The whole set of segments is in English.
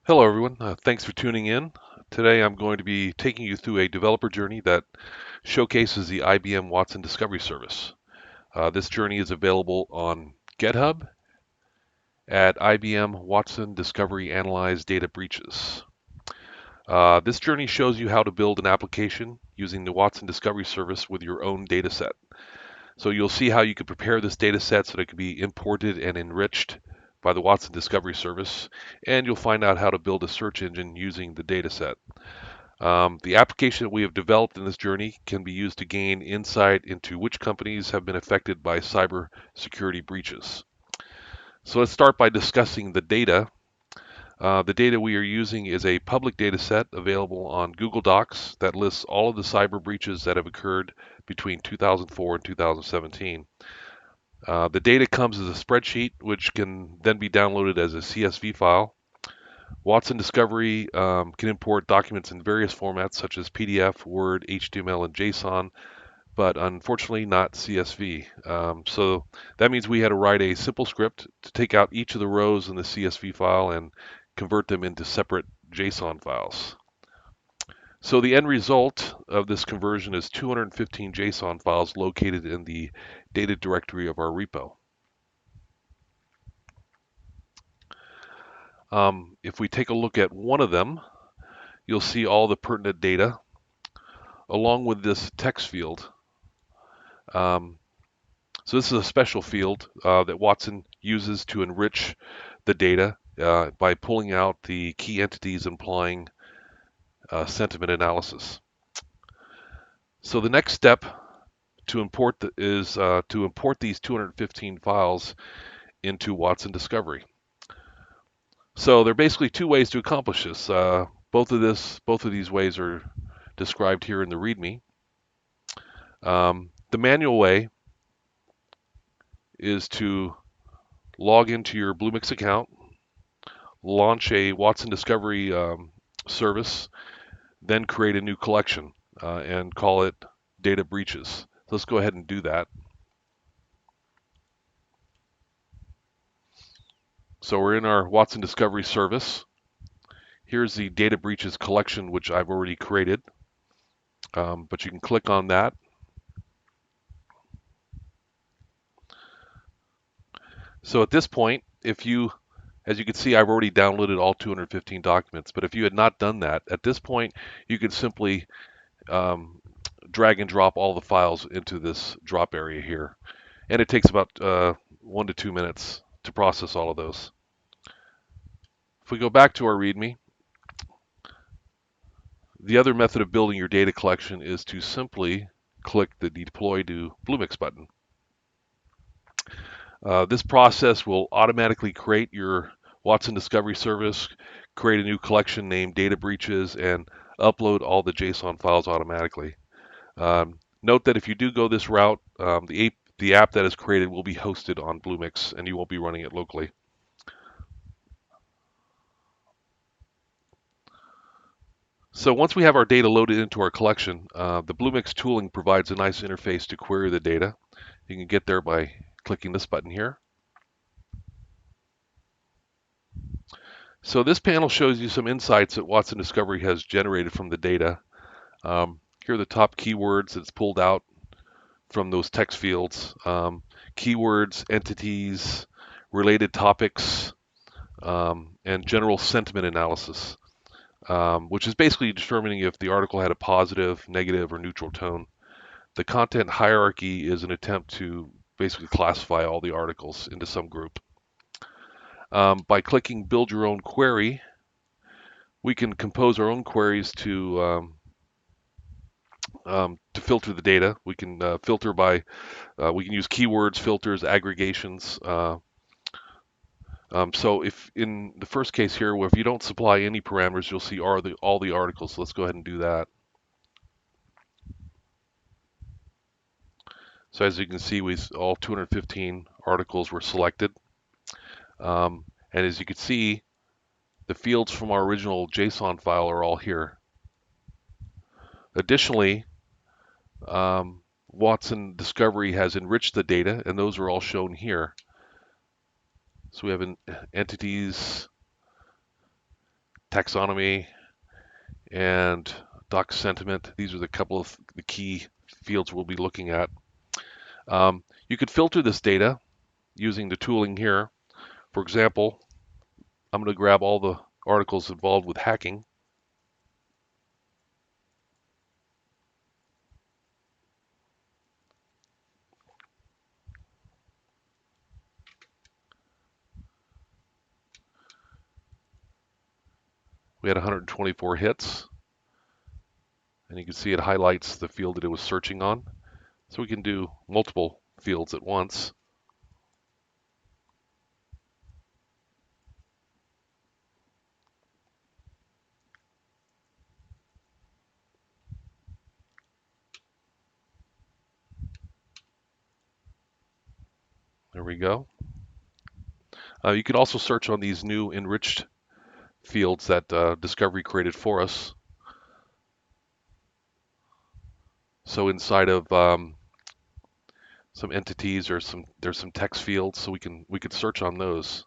Hello, everyone. Thanks for tuning in. Today, I'm going to be taking you through a developer journey that showcases the IBM Watson Discovery Service. This journey is available on GitHub at IBM Watson Discovery Analyze Data Breaches. This journey shows you how to build an application using the Watson Discovery Service with your own data set. So you'll see how you can prepare this data set so that it can be imported and enriched by the Watson Discovery Service, and you'll find out how to build a search engine using the data set. The application that we have developed in this journey can be used to gain insight into which companies have been affected by cyber security breaches. So let's start by discussing the data. The data we are using is a public data set available on Google Docs that lists all of the cyber breaches that have occurred between 2004 and 2017. The data comes as a spreadsheet, which can then be downloaded as a CSV file. Watson Discovery can import documents in various formats such as PDF, Word, HTML, and JSON, but unfortunately not CSV. So that means we had to write a simple script to take out each of the rows in the CSV file and convert them into separate JSON files. So the end result of this conversion is 215 JSON files located in the data directory of our repo. If we take a look at one of them, you'll see all the pertinent data along with this text field. Um, so this is a special field that Watson uses to enrich the data by pulling out the key entities implying sentiment analysis. So the next step to import is to import these 215 files into Watson Discovery. So there are basically two ways to accomplish this. Both of these ways are described here in the README. The manual way is to log into your Bluemix account, launch a Watson Discovery service, then create a new collection and call it data breaches. So let's go ahead and do that. So we're in our Watson Discovery service. Here's the data breaches collection, which I've already created. But you can click on that. So at this point, as you can see, I've already downloaded all 215 documents. But if you had not done that, at this point, you could simply drag and drop all the files into this drop area here. And it takes about 1 to 2 minutes to process all of those. If we go back to our README, the other method of building your data collection is to simply click the Deploy to Bluemix button. This process will automatically create your Watson Discovery Service, create a new collection named Data Breaches, and upload all the JSON files automatically. Note that if you do go this route, the app that is created will be hosted on Bluemix, and you won't be running it locally. So once we have our data loaded into our collection, the Bluemix tooling provides a nice interface to query the data. You can get there by clicking this button here. So this panel shows you some insights that Watson Discovery has generated from the data. Here are the top keywords that's pulled out from those text fields. Keywords, entities, related topics, and general sentiment analysis, which is basically determining if the article had a positive, negative, or neutral tone. The content hierarchy is an attempt to basically classify all the articles into some group. By clicking Build Your Own Query, we can compose our own queries to filter the data. We can filter by, we can use keywords, filters, aggregations. So if in the first case here, where if you don't supply any parameters, you'll see all the articles. So let's go ahead and do that. So as you can see, all 215 articles were selected. And as you can see, the fields from our original JSON file are all here. Additionally, Watson Discovery has enriched the data, and those are all shown here. So we have entities, taxonomy, and doc sentiment. These are the couple of the key fields we'll be looking at. You could filter this data using the tooling here. For example, I'm going to grab all the articles involved with hacking. We had 124 hits, and you can see it highlights the field that it was searching on. So we can do multiple fields at once. There we go. You can also search on these new enriched fields that Discovery created for us. So inside of some entities or there's some text fields, so we could search on those.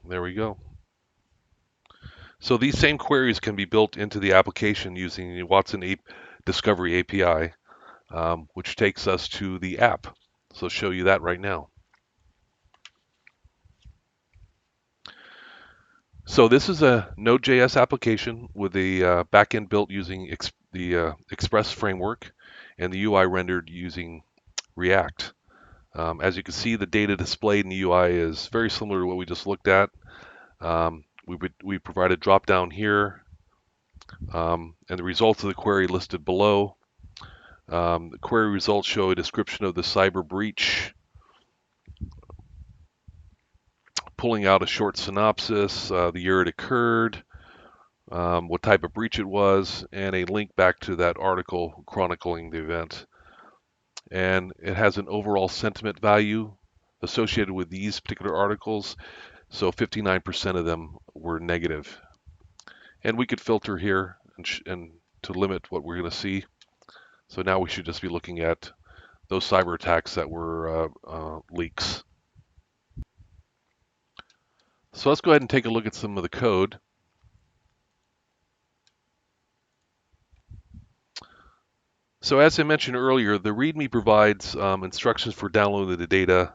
There we go. So these same queries can be built into the application using the Watson Discovery API, which takes us to the app. So I'll show you that right now. So this is a Node.js application with a backend built using the Express framework and the UI rendered using React. As you can see, the data displayed in the UI is very similar to what we just looked at. We provide a drop down here, and the results of the query listed below. The query results show a description of the cyber breach, pulling out a short synopsis, the year it occurred, what type of breach it was, and a link back to that article chronicling the event. And it has an overall sentiment value associated with these particular articles. So 59% of them were negative. And we could filter here and to limit what we're going to see. So now we should just be looking at those cyber attacks that were leaks. So let's go ahead and take a look at some of the code. So as I mentioned earlier, the README provides instructions for downloading the data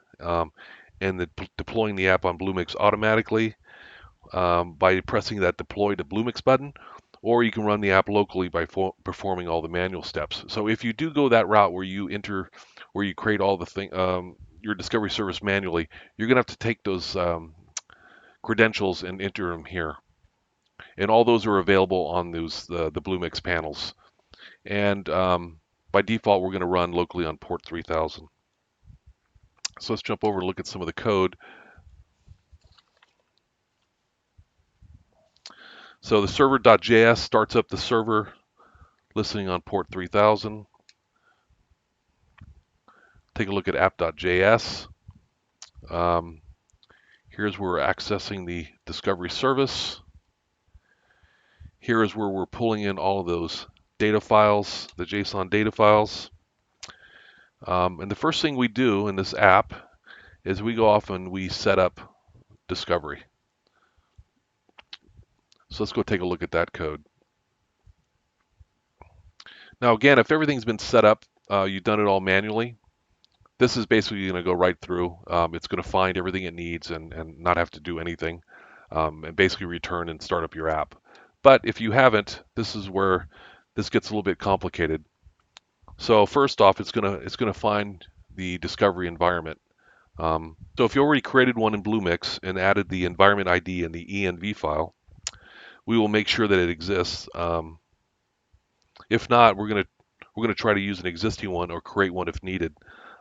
and deploying the app on Bluemix automatically by pressing that deploy to Bluemix button, or you can run the app locally by performing all the manual steps. So if you do go that route where you create all the your Discovery service manually, you're gonna have to take those credentials and enter them here. And all those are available on the Bluemix panels. And by default, we're going to run locally on port 3000. So let's jump over and look at some of the code. So the server.js starts up the server listening on port 3000. Take a look at app.js. Here's where we're accessing the Discovery service. Here is where we're pulling in all of those data files, the JSON data files. And the first thing we do in this app is we go off and we set up Discovery. So let's go take a look at that code. Now again, if everything's been set up, you've done it all manually, this is basically going to go right through. It's going to find everything it needs and not have to do anything, and basically return and start up your app. But if you haven't, this is where this gets a little bit complicated. So first off, it's gonna find the Discovery environment. So if you already created one in Bluemix and added the environment ID in the env file, we will make sure that it exists. If not, we're gonna try to use an existing one or create one if needed.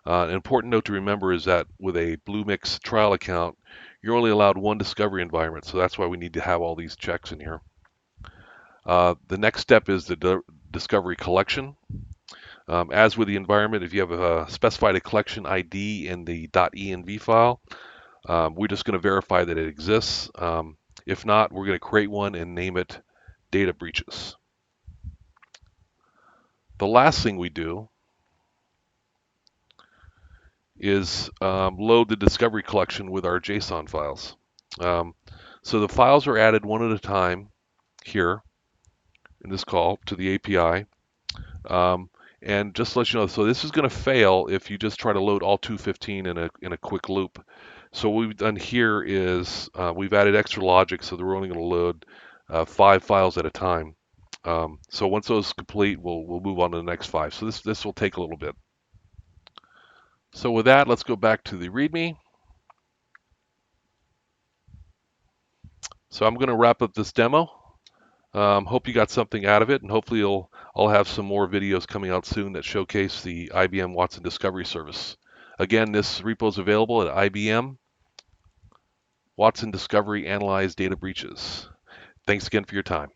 An important note to remember is that with a Bluemix trial account, you're only allowed one Discovery environment, so that's why we need to have all these checks in here. The next step is the discovery collection. As with the environment, if you have specified a collection ID in the .env file, we're just going to verify that it exists. If not, we're going to create one and name it data breaches. The last thing we do is load the discovery collection with our JSON files. So the files are added one at a time here in this call to the API. And just to let you know, so this is going to fail if you just try to load all 215 in a quick loop. So what we've done here is we've added extra logic so that we're only going to load 5 files at a time. So once those complete, we'll move on to the next 5. So this will take a little bit. So with that, let's go back to the README. So I'm going to wrap up this demo. Hope you got something out of it, and hopefully I'll have some more videos coming out soon that showcase the IBM Watson Discovery Service. Again, this repo is available at IBM Watson Discovery Analyze Data Breaches. Thanks again for your time.